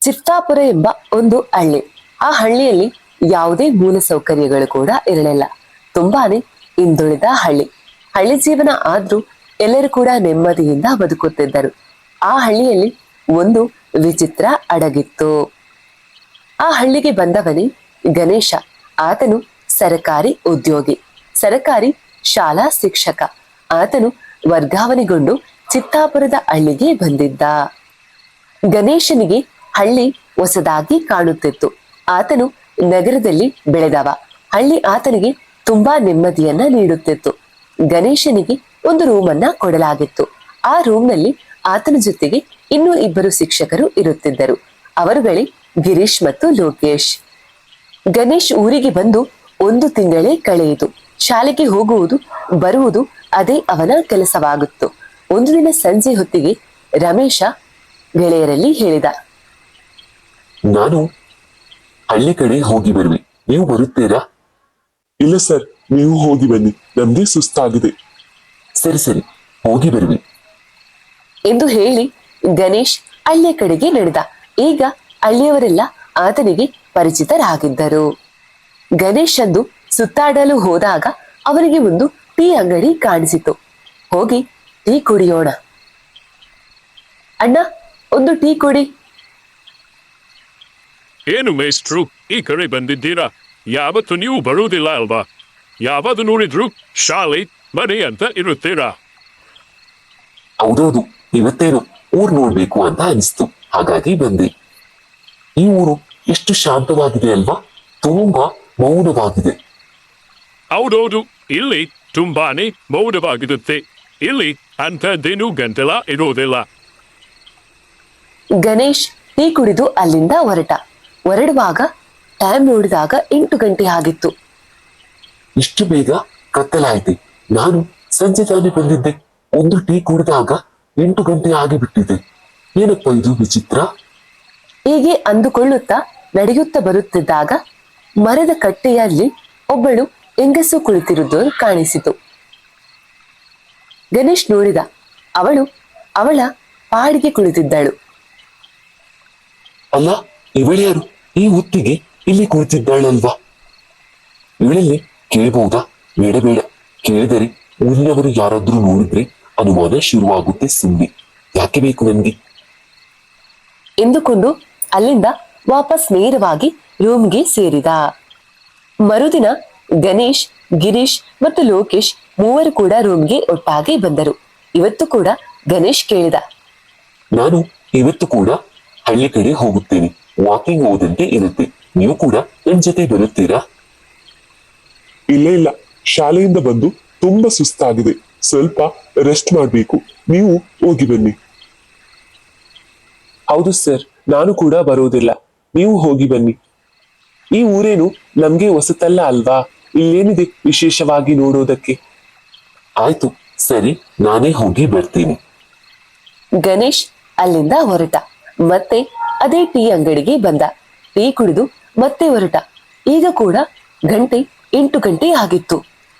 ಚಿತ್ತಾಪುರ ಎಂಬ ಒಂದು ಹಳ್ಳಿ. ಆ ಹಳ್ಳಿಯಲ್ಲಿ ಯಾವುದೇ ಮೂಲ ಸೌಕರ್ಯಗಳು ಕೂಡ ಇರಲಿಲ್ಲ. ತುಂಬಾನೇ ಹಿಂದುಳಿದ ಹಳ್ಳಿ. ಹಳ್ಳಿ ಜೀವನ ಆದ್ರೂ ಎಲ್ಲರೂ ಕೂಡ ನೆಮ್ಮದಿಯಿಂದ ಬದುಕುತ್ತಿದ್ದರು. ಆ ಹಳ್ಳಿಯಲ್ಲಿ ಒಂದು ವಿಚಿತ್ರ ಅಡಗಿತ್ತು. ಆ ಹಳ್ಳಿಗೆ ಬಂದವನೇ ಗಣೇಶ. ಆತನು ಸರಕಾರಿ ಉದ್ಯೋಗಿ, ಸರಕಾರಿ ಶಾಲಾ ಶಿಕ್ಷಕ. ಆತನು ವರ್ಗಾವಣೆಗೊಂಡು ಚಿತ್ತಾಪುರದ ಹಳ್ಳಿಗೆ ಬಂದಿದ್ದ. ಗಣೇಶನಿಗೆ ಹಳ್ಳಿ ಹೊಸದಾಗಿ ಕಾಣುತ್ತಿತ್ತು. ಆತನು ನಗರದಲ್ಲಿ ಬೆಳೆದವ. ಹಳ್ಳಿ ಆತನಿಗೆ ತುಂಬಾ ನೆಮ್ಮದಿಯನ್ನ ನೀಡುತ್ತಿತ್ತು. ಗಣೇಶನಿಗೆ ಒಂದು ರೂಮನ್ನ ಕೊಡಲಾಗಿತ್ತು. ಆ ರೂಮ್ನಲ್ಲಿ ಆತನ ಜೊತೆಗೆ ಇನ್ನೂ ಇಬ್ಬರು ಶಿಕ್ಷಕರು ಇರುತ್ತಿದ್ದರು. ಅವರುಗಳೇ ಗಿರೀಶ್ ಮತ್ತು ಲೋಕೇಶ್. ಗಣೇಶ್ ಊರಿಗೆ ಬಂದು 1 ತಿಂಗಳೇ ಕಳೆಯಿತು. ಶಾಲೆಗೆ ಹೋಗುವುದು ಬರುವುದು ಅದೇ ಅವನ ಕೆಲಸವಾಗಿತ್ತು. ಒಂದು ದಿನ ಸಂಜೆ ಹೊತ್ತಿಗೆ ರಮೇಶ ಗೆಳೆಯರಲ್ಲಿ ಹೇಳಿದ, ನಾನು ಹಳ್ಳಿ ಕಡೆ ಹೋಗಿ ಬರುವೆ, ನೀವು ಬರುತ್ತೀರಾ? ಇಲ್ಲ ಸರ್, ನೀವು ಹೋಗಿ ಬನ್ನಿ, ನಮ್ಗೆ ಸುಸ್ತಾಗಿದೆ. ಸರಿ ಸರಿ, ಹೋಗಿ ಬರುವೆ ಎಂದು ಹೇಳಿ ಗಣೇಶ್ ಹಳ್ಳಿಯ ಕಡೆಗೆ ನಡೆದ. ಈಗ ಹಳ್ಳಿಯವರೆಲ್ಲ ಆತನಿಗೆ ಪರಿಚಿತರಾಗಿದ್ದರು. ಗಣೇಶ್ ಅಂದು ಸುತ್ತಾಡಲು ಹೋದಾಗ ಅವನಿಗೆ ಒಂದು ಟೀ ಅಂಗಡಿ ಕಾಣಿಸಿತು. ಹೋಗಿ ಟೀ ಕುಡಿಯೋಣ. ಅಣ್ಣ, ಒಂದು ಟೀ ಕೊಡಿ. ಏನು ಮೇಷ್ಟ್ರು, ಈ ಕಡೆ ಬಂದಿದ್ದೀರಾ? ಯಾವತ್ತು ನೀವು ಬರುವುದಿಲ್ಲ ಅಲ್ವಾ? ಯಾವಾಗ ನೋಡಿದ್ರು ಶಾಲೆ ಮನೆ ಅಂತ ಇರುತ್ತೀರಾ? ಹೌದೌದು, ಇವತ್ತೇನು ಊರ್ ನೋಡ್ಬೇಕು ಅಂತ ಅನಿಸ್ತು, ಹಾಗಾಗಿ ಬಂದೆ. ಈ ಊರು ಎಷ್ಟು ಶಾಂತವಾಗಿದೆ ಅಲ್ವಾ? ತುಂಬಾ ಮೌನವಾಗಿದೆ. ಹೌದೌದು, ಇಲ್ಲಿ ತುಂಬಾನೇ ಮೌನವಾಗಿರುತ್ತೆ. ಇಲ್ಲಿ ಅಂಥದ್ದೇನು ಗಂಟಲ ಇರೋದಿಲ್ಲ. ಗಣೇಶ್ ಟೀ ಕುಡಿದು ಅಲ್ಲಿಂದ ಹೊರಡುವಾಗ ಟೈಮ್ ನೋಡಿದಾಗ 8 ಗಂಟೆ ಆಗಿತ್ತು. ಇಷ್ಟು ಬೇಗ ಕತ್ತಲಾಯ್ತೆ? ನಾನು ಸಂಜೆ ತಾನೇ ಬಂದಿದ್ದೆ. ಒಂದು ಟೀ ಕುಡಿದಾಗ 8 ಗಂಟೆ ಆಗಿಬಿಟ್ಟಿದೆ. ಏನಪ್ಪ ಇದು ವಿಚಿತ್ರ? ಹೀಗೆ ಅಂದುಕೊಳ್ಳುತ್ತಾ ನಡೆಯುತ್ತಾ ಬರುತ್ತಿದ್ದಾಗ ಮರದ ಕಟ್ಟೆಯಲ್ಲಿ ಒಬ್ಬಳು ಹೆಂಗಸು ಕುಳಿತಿರುವುದು ಕಾಣಿಸಿತು. ಗಣೇಶ್ ನೋಡಿದ. ಅವಳ ಪಾಡಿಗೆ ಕುಳಿತಿದ್ದಳು. ಅಲ್ಲ, ಇವಳ್ಯಾರು ಈ ಹೊತ್ತಿಗೆ ಇಲ್ಲಿ ಕುಳಿತಿದ್ದಾಳಲ್ವಾ? ಇವಳಲ್ಲಿ ಕೇಳಬಹುದಾ? ಬೇಡ ಬೇಡ, ಕೇಳಿದರೆ ಊರಿನವರು ಯಾರಾದ್ರೂ ನೋಡಿದ್ರೆ ಅನುಮಾನ ಶುರುವಾಗುತ್ತೆ. ಸುಮ್ಮನೆ ಯಾಕೆ ಬೇಕು ನನ್ಗೆ ಎಂದುಕೊಂಡು ಅಲ್ಲಿಂದ ವಾಪಸ್ ನೇರವಾಗಿ ರೂಮ್ಗೆ ಸೇರಿದ. ಮರುದಿನ ಗಣೇಶ್, ಗಿರೀಶ್ ಮತ್ತು ಲೋಕೇಶ್ ಮೂವರು ಕೂಡ ರೂಮ್ಗೆ ಒಟ್ಟಾಗಿ ಬಂದರು. ಇವತ್ತು ಕೂಡ ಗಣೇಶ್ ಕೇಳಿದ, ನಾನು ಇವತ್ತು ಕೂಡ ಹಳ್ಳಿ ಕಡೆ ಹೋಗುತ್ತೇನೆ, ವಾಕಿಂಗ್ ಹೋದಂತೆ ಇರುತ್ತೆ, ನೀವು ಕೂಡ ನನ್ ಜೊತೆ ಬರುತ್ತೀರಾ? ಇಲ್ಲ ಇಲ್ಲ, ಶಾಲೆಯಿಂದ ಬಂದು ತುಂಬಾ ಸುಸ್ತಾಗಿದೆ, ಸ್ವಲ್ಪ ರೆಸ್ಟ್ ಮಾಡ್ಬೇಕು, ನೀವು ಹೋಗಿ ಬನ್ನಿ. ಹೌದು ಸರ್, ನಾನು ಕೂಡ ಬರುವುದಿಲ್ಲ, ನೀವು ಹೋಗಿ ಬನ್ನಿ. ಈ ಊರೇನು ನಮ್ಗೆ ಹೊಸತಲ್ಲ ಅಲ್ವಾ? ಇಲ್ಲೇನಿದೆ ವಿಶೇಷವಾಗಿ ನೋಡೋದಕ್ಕೆ? ಆಯ್ತು ಸರಿ, ನಾನೇ ಹೋಗಿ ಬರ್ತೀನಿ. ಗಣೇಶ್ ಅಲ್ಲಿಂದ ಹೊರಟ. ಮತ್ತೆ ಅದೇ ಟೀ ಅಂಗಡಿಗೆ ಬಂದ. ಟೀ ಕುಡಿದು ಮತ್ತೆ ಹೊರಟ. ಈಗ ಕೂಡ ಗಂಟೆ 8 ಗಂಟೆ ಆಗಿತ್ತು.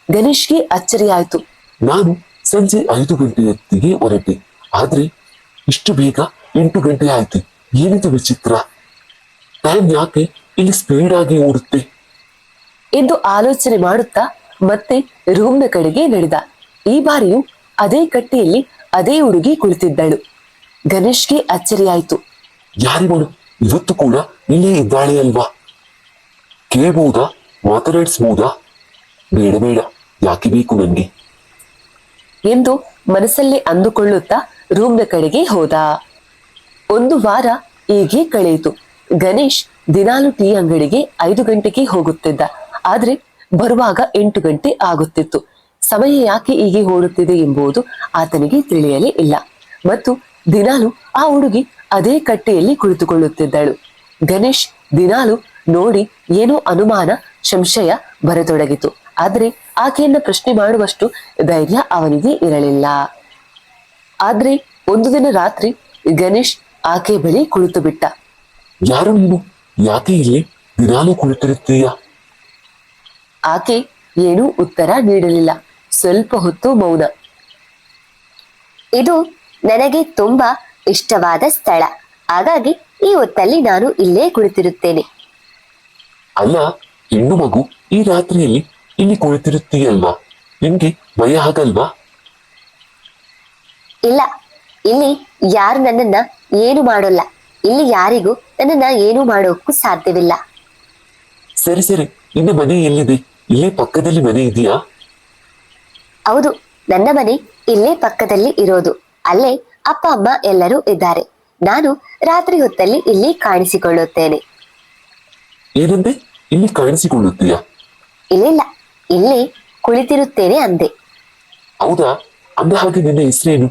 ಗಣೇಶ್ಗೆ ಅಚ್ಚರಿ ಆಯ್ತು. ನಾನು ಸಂಜೆ 5 ಗಂಟೆ ಹೊತ್ತಿಗೆ ಹೊರಟೆ, ಆದ್ರೆ ಇಷ್ಟು ಬೇಗ 8 ಗಂಟೆ ಆಯ್ತು. ಏನಿದು ವಿಚಿತ್ರ? ಟೈಮ್ ಯಾಕೆ ಇಲ್ಲಿ ಸ್ಪೀಡ್ ಆಗಿ ಓಡುತ್ತೆ ಎಂದು ಆಲೋಚನೆ ಮಾಡುತ್ತಾ ಮತ್ತೆ ರೂಮ್ನ ಕಡೆಗೆ ನಡೆದ. ಈ ಬಾರಿಯೂ ಅದೇ ಕಟ್ಟೆಯಲ್ಲಿ ಅದೇ ಹುಡುಗಿ ಕುಳಿತಿದ್ದಳು. ಗಣೇಶ್ಗೆ ಅಚ್ಚರಿಯಾಯ್ತು. ಯಾರಿವಳು? ಇವತ್ತು ಕೂಡ ಇಲ್ಲೇ ಇದ್ದಾಳೆ ಅಲ್ವಾ? ಕೇಳಬಹುದಾ? ಮಾತನಾಡಿಸಬಹುದಾ? ಬೇಡ ಬೇಡ, ಯಾಕೆ ಬೇಕು ನನ್ಗೆ ಎಂದು ಮನಸ್ಸಲ್ಲೇ ಅಂದುಕೊಳ್ಳುತ್ತಾ ರೂಮ್ನ ಕಡೆಗೆ ಹೋದ. 1 ವಾರ ಹೀಗೆ ಕಳೆಯಿತು. ಗಣೇಶ್ ದಿನಾಲು ಟೀ ಅಂಗಡಿಗೆ 5 ಗಂಟೆಗೆ ಹೋಗುತ್ತಿದ್ದ. ಆದ್ರೆ ಬರುವಾಗ 8 ಗಂಟೆ ಆಗುತ್ತಿತ್ತು. ಸಮಯ ಯಾಕೆ ಹೀಗೆ ಓಡುತ್ತಿದೆ ಎಂಬುದು ಆತನಿಗೆ ತಿಳಿಯಲೇ ಇಲ್ಲ. ಮತ್ತು ದಿನಾಲು ಆ ಹುಡುಗಿ ಅದೇ ಕಟ್ಟೆಯಲ್ಲಿ ಕುಳಿತುಕೊಳ್ಳುತ್ತಿದ್ದಳು. ಗಣೇಶ್ ದಿನಾಲು ನೋಡಿ ಏನೋ ಅನುಮಾನ, ಸಂಶಯ ಬರತೊಡಗಿತು. ಆದ್ರೆ ಆಕೆಯನ್ನ ಪ್ರಶ್ನೆ ಮಾಡುವಷ್ಟು ಧೈರ್ಯ ಅವನಿಗೆ ಇರಲಿಲ್ಲ. ಆದ್ರೆ ಒಂದು ದಿನ ರಾತ್ರಿ ಗಣೇಶ್ ಆಕೆ ಬಳಿ ಕುಳಿತು ಬಿಟ್ಟ. ಯಾರು ನೀನು? ಯಾಕೆ ಇಲ್ಲಿ ದಿನಾಲು ಕುಳಿತಿರುತ್ತೀಯ? ಆಕೆ ಏನೂ ಉತ್ತರ ನೀಡಲಿಲ್ಲ. ಸ್ವಲ್ಪ ಹೊತ್ತು ಮೌನ. ಇದು ನನಗೆ ತುಂಬಾ ಇಷ್ಟವಾದ ಸ್ಥಳ, ಹಾಗಾಗಿ ಈ ಹೊತ್ತಲ್ಲಿ ನಾನು ಇಲ್ಲೇ ಕುಳಿತಿರುತ್ತೇನೆ. ಅಲ್ಲ, ಹೆಣ್ಣು ಮಗು ಈ ರಾತ್ರಿಯಲ್ಲಿ ಇಲ್ಲಿ ಕುಳಿತಿರುತ್ತೀಯಲ್ವಾ? ನಿಮ್ಗೆ ಭಯ ಆಗಲ್ವಾ? ಇಲ್ಲ, ಇಲ್ಲಿ ಯಾರು ನನ್ನನ್ನ ಏನು ಮಾಡೋಲ್ಲ. ಇಲ್ಲಿ ಯಾರಿಗೂ ನನ್ನನ್ನ ಏನು ಮಾಡೋಕ್ಕೂ ಸಾಧ್ಯವಿಲ್ಲ. ಸರಿ ಸರಿ, ನಿನ್ನ ಮನೆ ಎಲ್ಲಿದೆ? ಇಲ್ಲೇ ಪಕ್ಕದಲ್ಲಿ ಮನೆ ಇದೆಯಾ? ಹೌದು, ನನ್ನ ಮನೆ ಇಲ್ಲೇ ಪಕ್ಕದಲ್ಲಿ ಇರೋದು. ಅಲ್ಲೇ ಅಪ್ಪ ಅಮ್ಮ ಎಲ್ಲರೂ ಇದ್ದಾರೆ. ನಾನು ರಾತ್ರಿ ಹೊತ್ತಲ್ಲಿ ಇಲ್ಲಿ ಕಾಣಿಸಿಕೊಳ್ಳುತ್ತೇನೆ. ಏನಂದೆ? ಇಲ್ಲಿ ಕಾಣಿಸಿಕೊಳ್ಳುತ್ತೀಯಾ? ಇಲ್ಲ, ಇಲ್ಲಿ ಕುಳಿತಿರುತ್ತೇನೆ ಅಂದೆ. ಹೌದಾ? ಅಂದ ಹಾಗೆ ನಿನ್ನ ಹೆಸರೇನು?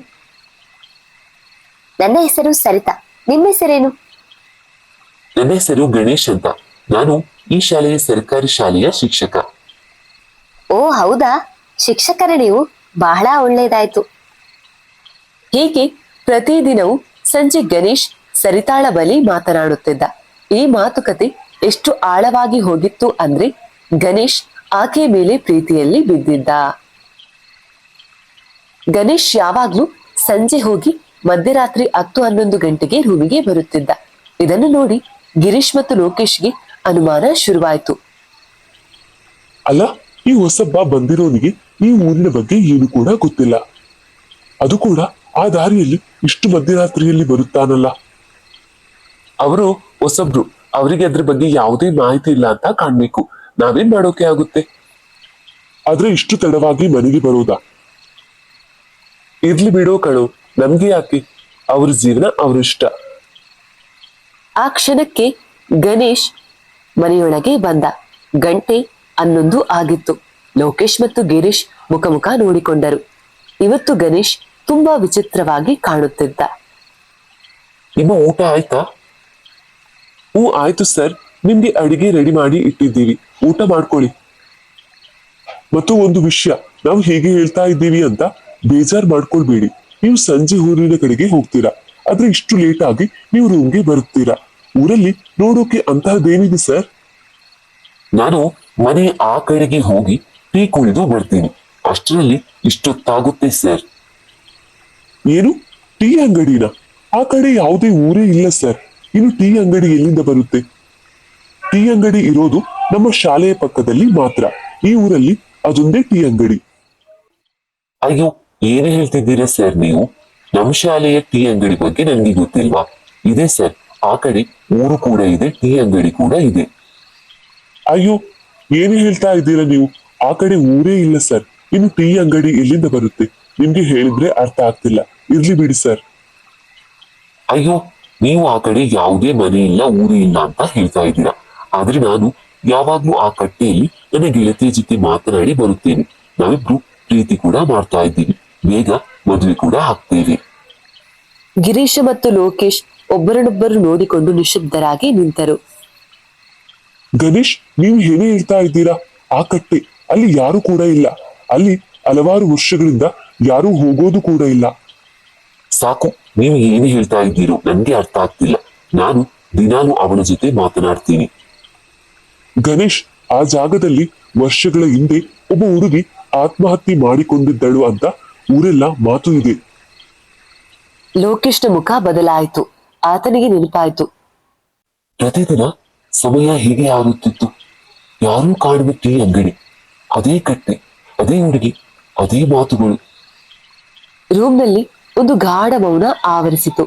ನನ್ನ ಹೆಸರು ಸರಿತಾ. ನಿಮ್ಮ ಹೆಸರೇನು? ನನ್ನ ಹೆಸರು ಗಣೇಶ್ ಅಂತ. ನಾನು ಈ ಶಾಲೆಯ ಸರ್ಕಾರಿ ಶಾಲೆಯ ಶಿಕ್ಷಕ. ಓ ಹೌದಾ, ಶಿಕ್ಷಕರ ನೀವು. ಬಹಳ ಒಳ್ಳೇದಾಯ್ತು. ಹೀಗೆ ಪ್ರತಿದಿನವೂ ಸಂಜೆ ಗಣೇಶ್ ಸರಿತಾಳ ಬಳಿ ಮಾತನಾಡುತ್ತಿದ್ದ. ಈ ಮಾತುಕತೆ ಎಷ್ಟು ಆಳವಾಗಿ ಹೋಗಿತ್ತು ಅಂದ್ರೆ ಗಣೇಶ್ ಆಕೆ ಮೇಲೆ ಪ್ರೀತಿಯಲ್ಲಿ ಬಿದ್ದಿದ್ದ. ಗಣೇಶ್ ಯಾವಾಗ್ಲೂ ಸಂಜೆ ಹೋಗಿ ಮಧ್ಯರಾತ್ರಿ 10-11 ಗಂಟೆಗೆ ರೂಮಿಗೆ ಬರುತ್ತಿದ್ದ. ಇದನ್ನು ನೋಡಿ ಗಿರೀಶ್ ಮತ್ತು ಲೋಕೇಶ್ಗೆ ಅನುಮಾನ ಶುರುವಾಯಿತು. ಅಲ್ಲ, ಈ ಹೊಸಬ್ಬ ಬಂದಿರೋನಿಗೆ ಈ ಊರಿನ ಬಗ್ಗೆ ಏನು ಕೂಡ ಗೊತ್ತಿಲ್ಲ. ಅದು ಕೂಡ ಆ ದಾರಿಯಲ್ಲಿ ಇಷ್ಟು ಮಧ್ಯರಾತ್ರಿಯಲ್ಲಿ ಬರುತ್ತಾನಲ್ಲ. ಅವರು ಹೊಸಬ್ರು, ಅವರಿಗೆ ಅದ್ರ ಬಗ್ಗೆ ಯಾವುದೇ ಮಾಹಿತಿ ಇಲ್ಲ ಅಂತ ಕಾಣ್ಬೇಕು. ನಾವೇನ್ ಮಾಡೋಕೆ ಆಗುತ್ತೆ? ಆದ್ರೆ ಇಷ್ಟು ತಡವಾಗಿ ಮನೆಗೆ ಬರೋದಾ? ಇರ್ಲಿ ಬಿಡೋ ಕಣೋ, ನಮ್ಗೆ ಯಾಕೆ? ಅವ್ರ ಜೀವನ ಅವ್ರ ಇಷ್ಟ. ಆ ಕ್ಷಣಕ್ಕೆ ಗಣೇಶ್ ಮನೆಯೊಳಗೆ ಬಂದ. ಗಂಟೆ 11 ಆಗಿತ್ತು. ಲೋಕೇಶ್ ಮತ್ತು ಗಿರೀಶ್ ಮುಖ ನೋಡಿಕೊಂಡರು. ಇವತ್ತು ಗಣೇಶ್ ತುಂಬಾ ವಿಚಿತ್ರವಾಗಿ ಕಾಣುತ್ತಿದ್ದ. ನಿಮ್ಮ ಊಟ ಆಯ್ತಾ? ಆಯ್ತು ಸರ್, ನಿಮ್ಗೆ ಅಡಿಗೆ ರೆಡಿ ಮಾಡಿ ಇಟ್ಟಿದ್ದೀವಿ, ಊಟ ಮಾಡ್ಕೊಳ್ಳಿ. ಮತ್ತು ಒಂದು ವಿಷಯ, ನಾವು ಹೇಗೆ ಹೇಳ್ತಾ ಇದ್ದೀವಿ ಅಂತ ಬೇಜಾರ್ ಮಾಡ್ಕೊಳ್ಬೇಡಿ. ನೀವು ಸಂಜೆ ಊರಿನ ಕಡೆಗೆ ಹೋಗ್ತೀರಾ, ಆದ್ರೆ ಇಷ್ಟು ಲೇಟ್ ಆಗಿ ನೀವು ರೂಮ್ಗೆ ಬರುತ್ತೀರಾ. ಊರಲ್ಲಿ ನೋಡೋಕೆ ಅಂತಹದ್ದೇನಿದೆ ಸರ್? ನಾನು ಮನೆ ಆ ಕಡೆಗೆ ಹೋಗಿ ಟೀ ಕುಡಿದು ಬರ್ತೀನಿ. ಅಷ್ಟರಲ್ಲಿ ಇಷ್ಟೊತ್ತಾಗುತ್ತೆ ಸರ್. ಏನು, ಟೀ ಅಂಗಡಿನ? ಆ ಕಡೆ ಯಾವುದೇ ಊರೇ ಇಲ್ಲ ಸರ್. ಇನ್ನು ಟೀ ಅಂಗಡಿ ಎಲ್ಲಿಂದ ಬರುತ್ತೆ? ಟೀ ಅಂಗಡಿ ಇರೋದು ನಮ್ಮ ಶಾಲೆಯ ಪಕ್ಕದಲ್ಲಿ ಮಾತ್ರ. ಈ ಊರಲ್ಲಿ ಅದೊಂದೇ ಟೀ ಅಂಗಡಿ. ಅಯ್ಯೋ, ಏನೇ ಹೇಳ್ತಿದ್ದೀರಾ ಸರ್ ನೀವು? ನಮ್ಮ ಶಾಲೆಯ ಟೀ ಅಂಗಡಿ ಬಗ್ಗೆ ನನಗೆ ಗೊತ್ತಿಲ್ವಾ? ಇದೆ ಸರ್, ಆ ಕಡೆ ಊರು ಕೂಡ ಇದೆ, ಟೀ ಅಂಗಡಿ ಕೂಡ ಇದೆ. ಅಯ್ಯೋ, ಏನು ಹೇಳ್ತಾ ಇದ್ದೀರಾ ನೀವು? ಆ ಕಡೆ ಊರೇ ಇಲ್ಲ ಸರ್. ಇನ್ನು ಟೀ ಅಂಗಡಿ ಎಲ್ಲಿಂದ ಬರುತ್ತೆ? ನಿಮ್ಗೆ ಹೇಳಿದ್ರೆ ಅರ್ಥ ಆಗ್ತಿಲ್ಲ. ಇರ್ಲಿ ಬಿಡಿ ಸರ್. ಅಯ್ಯೋ, ನೀವು ಆ ಕಡೆ ಯಾವುದೇ ಮನೆ ಇಲ್ಲ, ಊರು ಇಲ್ಲ ಅಂತ ಹೇಳ್ತಾ ಇದ್ದೀರಾ. ಆದ್ರೆ ನಾನು ಯಾವಾಗ್ಲೂ ಆ ಕಟ್ಟೆಯಲ್ಲಿ ನನ್ನ ಗೆಳತಿಯ ಜೊತೆ ಮಾತನಾಡಿ ಬರುತ್ತೇನೆ. ನಾವಿಬ್ರು ಪ್ರೀತಿ ಕೂಡ ಮಾಡ್ತಾ ಇದ್ದೀವಿ. ಬೇಗ ಮದುವೆ ಕೂಡ ಆಗ್ತೇವೆ. ಗಿರೀಶ ಮತ್ತು ಲೋಕೇಶ್ ಒಬ್ಬರನ್ನೊಬ್ಬರು ನೋಡಿಕೊಂಡು ನಿಶಬ್ದರಾಗಿ ನಿಂತರು. ಗಣೇಶ್, ನೀವು ಏನೇ ಹೇಳ್ತಾ ಇದ್ದೀರಾ? ಆ ಕಟ್ಟೆ ಅಲ್ಲಿ ಯಾರು ಕೂಡ ಇಲ್ಲ. ಅಲ್ಲಿ ಹಲವಾರು ವರ್ಷಗಳಿಂದ ಯಾರು ಹೋಗೋದು ಕೂಡ ಇಲ್ಲ. ಸಾಕು, ನೀವು ಏನು ಹೇಳ್ತಾ ಇದ್ದೀರೋ ನನ್ಗೆ ಅರ್ಥ ಆಗ್ತಿಲ್ಲ. ನಾನು ದಿನಾಲು ಅವನ ಜೊತೆ ಮಾತನಾಡ್ತೀನಿ. ಗಣೇಶ್, ಆ ಜಾಗದಲ್ಲಿ ವರ್ಷಗಳ ಹಿಂದೆ ಒಬ್ಬ ಹುಡುಗಿ ಆತ್ಮಹತ್ಯೆ ಮಾಡಿಕೊಂಡಿದ್ದಳು ಅಂತ ಊರೆಲ್ಲ ಮಾತು ಇದೆ. ಲೋಕೇಶ್ನ ಮುಖ ಬದಲಾಯಿತು. ಆತನಿಗೆ ನೆನಪಾಯಿತು. ಪ್ರತಿದಿನ ಸಮಯ ಹೀಗೆ ಆಗುತ್ತಿತ್ತು. ಯಾರೂ ಕಾಣುವ ಟೀ ಅಂಗಡಿ, ಅದೇ ಕಟ್ಟೆ, ಅದೇ ಹುಡುಗಿ, ಅದೇ ಮಾತುಗಳು. ರೂಮ್ನಲ್ಲಿ ಒಂದು ಗಾಢ ಮೌನ ಆವರಿಸಿತು.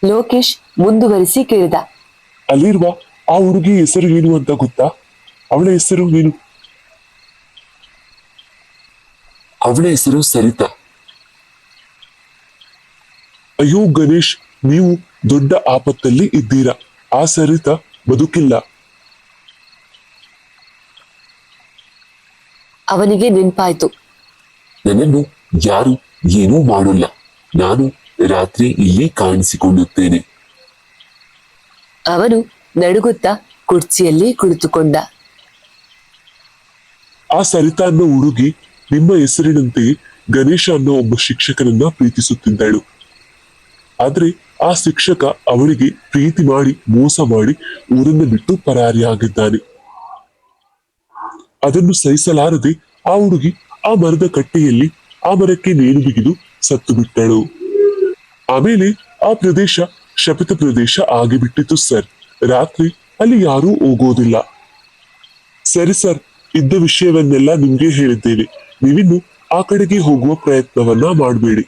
ಲೋಕೇಶ್ ಮುಂದುವರಿಸಿ ಕೇಳಿದ, ಅಲ್ಲಿರುವ ಆ ಹುಡುಗಿ ಹೆಸರು ಏನು ಅಂತ ಗೊತ್ತಾ? ಅವಳ ಹೆಸರು ಏನು? ಅವಳ ಹೆಸರು ಸರಿತಾ. ಅಯ್ಯೋ ಗಣೇಶ್, ನೀವು ದೊಡ್ಡ ಆಪತ್ತಲ್ಲಿ ಇದ್ದೀರಾ. ಆ ಸರಿತಾ ಬದುಕಿಲ್ಲ. ಅವನಿಗೆ ನೆನಪಾಯ್ತು. ನನ್ನನ್ನು ಯಾರು ಏನೂ ಮಾಡೋಲ್ಲ. ನಾನು ರಾತ್ರಿ ಇಲ್ಲೇ ಕಾಣಿಸಿಕೊಳ್ಳುತ್ತೇನೆ. ಅವನು ನಡುಗುತ್ತಾ ಕುರ್ಚಿಯಲ್ಲಿ ಕುಳಿತುಕೊಂಡ. ಆ ಸರಿತಾ ಅನ್ನೋ ಹುಡುಗಿ ನಿಮ್ಮ ಹೆಸರಿನಂತೆಯೇ ಗಣೇಶ ಅನ್ನೋ ಒಬ್ಬ ಶಿಕ್ಷಕನನ್ನ ಪ್ರೀತಿಸುತ್ತಿದ್ದಳು. ಆದ್ರೆ ಆ ಶಿಕ್ಷಕ ಅವಳಿಗೆ ಪ್ರೀತಿ ಮಾಡಿ ಮೋಸ ಮಾಡಿ ಊರನ್ನು ಬಿಟ್ಟು ಪರಾರಿಯಾಗಿದ್ದಾನೆ. ಅದನ್ನು ಸಹಿಸಲಾರದೆ ಆ ಹುಡುಗಿ ಆ ಮರದ ಕಟ್ಟೆಯಲ್ಲಿ ಆ ಮರಕ್ಕೆ ನೇಣು ಬಿಗಿದು ಸತ್ತು ಬಿಟ್ಟಳು. ಆಮೇಲೆ ಆ ಪ್ರದೇಶ ಶಪಿತ ಪ್ರದೇಶ ಆಗಿಬಿಟ್ಟಿತು ಸರ್. ರಾತ್ರಿ ಅಲ್ಲಿ ಯಾರೂ ಹೋಗೋದಿಲ್ಲ. ಸರಿ ಸರ್, ಇದ್ದ ವಿಷಯವನ್ನೆಲ್ಲ ನಿಮ್ಗೆ ಹೇಳಿದ್ದೇವೆ. ನೀವಿನ್ನು ಆ ಕಡೆಗೆ ಹೋಗುವ ಪ್ರಯತ್ನವನ್ನ ಮಾಡಬೇಡಿ.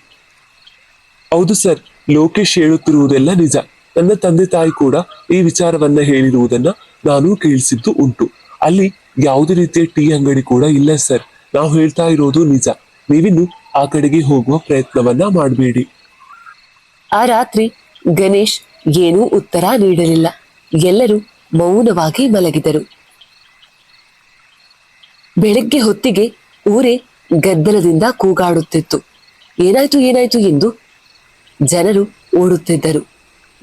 ಹೌದು ಸರ್, ಲೋಕೇಶ್ ಹೇಳುತ್ತಿರುವುದೆಲ್ಲ ನಿಜ. ನನ್ನ ತಂದೆ ತಾಯಿ ಕೂಡ ಈ ವಿಚಾರವನ್ನ ಹೇಳಿರುವುದನ್ನ ನಾನು ಕೇಳಿಸಿದ್ದು ಉಂಟು. ಅಲ್ಲಿ ಯಾವುದೇ ರೀತಿಯ ಟೀ ಅಂಗಡಿ ಕೂಡ ಇಲ್ಲ ಸರ್. ನಾವು ಹೇಳ್ತಾ ಇರೋದು ನಿಜ. ನೀವಿನ್ನು ಆ ಕಡೆಗೆ ಹೋಗುವ ಪ್ರಯತ್ನವನ್ನ ಮಾಡಬೇಡಿ. ಆ ರಾತ್ರಿ ಗಣೇಶ್ ಏನೂ ಉತ್ತರ ನೀಡಲಿಲ್ಲ. ಎಲ್ಲರೂ ಮೌನವಾಗಿ ಮಲಗಿದರು. ಬೆಳಗ್ಗೆ ಹೊತ್ತಿಗೆ ಊರೇ ಗದ್ದಲದಿಂದ ಕೂಗಾಡುತ್ತಿತ್ತು. ಏನಾಯ್ತು ಏನಾಯ್ತು ಎಂದು ಜನರು ಓಡುತ್ತಿದ್ದರು.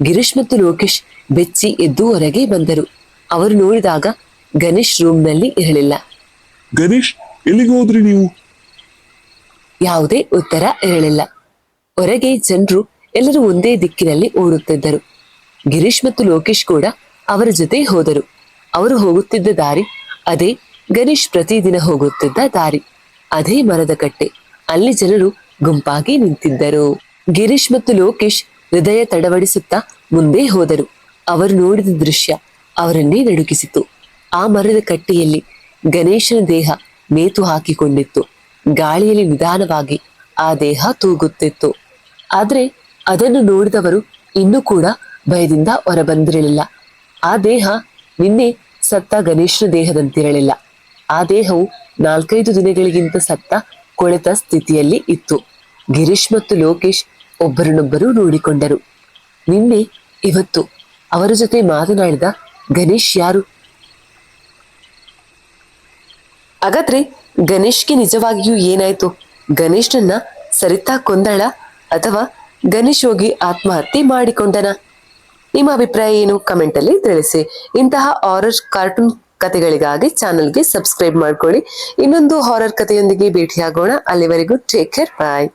ಗಿರೀಶ್ ಮತ್ತು ಲೋಕೇಶ್ ಬೆಚ್ಚಿ ಎದ್ದು ಹೊರಗೆ ಬಂದರು. ಅವರು ನೋಡಿದಾಗ ಗಣೇಶ್ ರೂಮ್ನಲ್ಲಿ ಇರಲಿಲ್ಲ. ಗಣೇಶ್, ಎಲ್ಲಿಗೆ ಹೋದ್ರಿ ನೀವು? ಯಾವುದೇ ಉತ್ತರ ಇರಲಿಲ್ಲ. ಹೊರಗೆ ಜನರು ಎಲ್ಲರೂ ಒಂದೇ ದಿಕ್ಕಿನಲ್ಲಿ ಓಡುತ್ತಿದ್ದರು. ಗಿರೀಶ್ ಮತ್ತು ಲೋಕೇಶ್ ಕೂಡ ಅವರ ಜೊತೆ ಹೋದರು. ಅವರು ಹೋಗುತ್ತಿದ್ದ ದಾರಿ ಅದೇ ಗಣೇಶ್ ಪ್ರತಿದಿನ ಹೋಗುತ್ತಿದ್ದ ದಾರಿ. ಅದೇ ಮರದ ಕಟ್ಟೆ. ಅಲ್ಲಿ ಜನರು ಗುಂಪಾಗಿ ನಿಂತಿದ್ದರು. ಗಿರೀಶ್ ಮತ್ತು ಲೋಕೇಶ್ ಹೃದಯ ತಡವಡಿಸುತ್ತಾ ಮುಂದೆ ಹೋದರು. ಅವರು ನೋಡಿದ ದೃಶ್ಯ ಅವರನ್ನೇ ನಡುಗಿಸಿತು. ಆ ಮರದ ಕಟ್ಟೆಯಲ್ಲಿ ಗಣೇಶನ ದೇಹ ನೇತು ಹಾಕಿಕೊಂಡಿತ್ತು. ಗಾಳಿಯಲ್ಲಿ ನಿಧಾನವಾಗಿ ಆ ದೇಹ ತೂಗುತ್ತಿತ್ತು. ಆದ್ರೆ ಅದನ್ನು ನೋಡಿದವರು ಇನ್ನೂ ಕೂಡ ಭಯದಿಂದ ಹೊರಬಂದಿರಲಿಲ್ಲ. ಆ ದೇಹ ನಿನ್ನೆ ಸತ್ತ ಗಣೇಶನ ದೇಹದಂತಿರಲಿಲ್ಲ. ಆ ದೇಹವು 4-5 ದಿನಗಳಿಗಿಂತ ಸತ್ತ ಕೊಳೆತ ಸ್ಥಿತಿಯಲ್ಲಿ ಇತ್ತು. ಗಿರೀಶ್ ಮತ್ತು ಲೋಕೇಶ್ ಒಬ್ಬರನ್ನೊಬ್ಬರು ನೋಡಿಕೊಂಡರು. ನಿನ್ನೆ ಇವತ್ತು ಅವರ ಜೊತೆ ಮಾತನಾಡಿದ ಗಣೇಶ್ ಯಾರು? ಹಾಗಾದ್ರೆ ಗಣೇಶ್ಗೆ ನಿಜವಾಗಿಯೂ ಏನಾಯ್ತು? ಗಣೇಶನನ್ನ ಸರಿತಾ ಕೊಂದಳ ಅಥವಾ ಗಣೇಶ್ ಹೋಗಿ ಆತ್ಮಹತ್ಯೆ ಮಾಡಿಕೊಂಡನ? ನಿಮ್ಮ ಅಭಿಪ್ರಾಯ ಏನು? ಕಮೆಂಟ್ ಅಲ್ಲಿ ತಿಳಿಸಿ. ಇಂತಹ ಹಾರರ್ ಕಾರ್ಟೂನ್ ಕಥೆಗಳಿಗಾಗಿ ಚಾನೆಲ್ಗೆ ಸಬ್ಸ್ಕ್ರೈಬ್ ಮಾಡ್ಕೊಳ್ಳಿ. ಇನ್ನೊಂದು ಹಾರರ್ ಕಥೆಯೊಂದಿಗೆ ಭೇಟಿಯಾಗೋಣ. ಅಲ್ಲಿವರೆಗೂ ಟೇಕ್ ಕೇರ್, ಬಾಯ್.